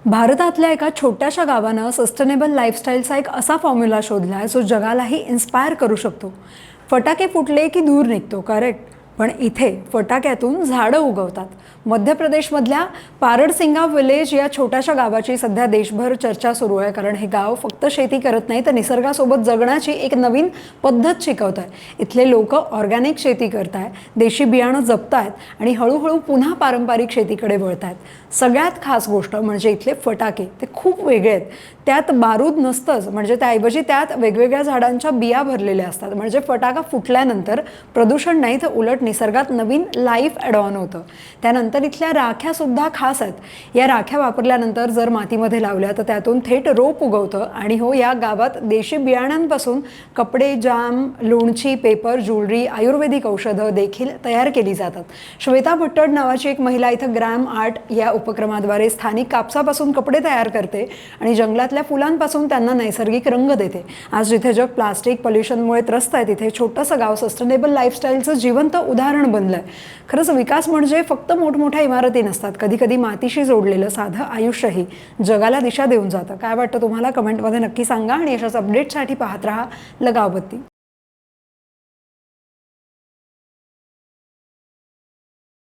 भारतातल्या एका छोट्याशा गावानं सस्टेनेबल लाईफस्टाईलचा एक असा फॉर्म्युला शोधला आहे जो जगालाही इन्स्पायर करू शकतो. फटाके फुटले की धूर निघतो, करेक्ट. पण इथे फटाक्यातून झाडं उगवतात. मध्य प्रदेशमधल्या पारडसिंगा विलेज या छोट्याशा गावाची सध्या देशभर चर्चा सुरू आहे, कारण हे गाव फक्त शेती करत नाही तर निसर्गासोबत जगण्याची एक नवीन पद्धत शिकवत आहे. इथले लोक ऑर्गॅनिक शेती करतायत, देशी बियाणं जपतायत आणि हळूहळू पुन्हा पारंपरिक शेतीकडे वळतायत. सगळ्यात खास गोष्ट म्हणजे इथले फटाके ते खूप वेगळे आहेत. त्यात बारूद नसतंच, म्हणजे त्याऐवजी त्यात वेगवेगळ्या झाडांच्या बिया भरलेल्या असतात. म्हणजे फटाका फुटल्यानंतर प्रदूषण नाही तर उलट निसर्गात नवीन लाईफ ॲड ऑन होतं. त्यानंतर इथल्या राख्या सुद्धा खास आहेत. या राख्या वापरल्यानंतर जर मातीमध्ये लावल्या तर त्यातून थेट रोप उगवतं. आणि हो, या गावात देशी बियाण्यांपासून कपडे, जाम, लोणची, पेपर, ज्वेलरी, आयुर्वेदिक औषधं देखील तयार केली जातात. श्वेता भट्टड नावाची एक महिला इथं ग्रॅम आर्ट या उपक्रमाद्वारे स्थानिक कापसापासून कपडे तयार करते आणि जंगलातल्या फुलांपासून त्यांना नैसर्गिक रंग देते. आज जिथे जग प्लास्टिक पोल्युशनमुळे त्रस्त आहे, तिथे छोटंसं गाव सस्टेनेबल लाईफस्टाईलचं जिवंत उदाहरण बनलंय. खरंच विकास म्हणजे फक्त मोठमोठ्या इमारती नसतात, कधी कधी मातीशी जोडलेलं साधं आयुष्यही जगाला दिशा देऊन जातं. काय वाटतं तुम्हाला? कमेंटमध्ये नक्की सांगा आणि अशाच अपडेटसाठी पाहत राहा लगावबत्ती.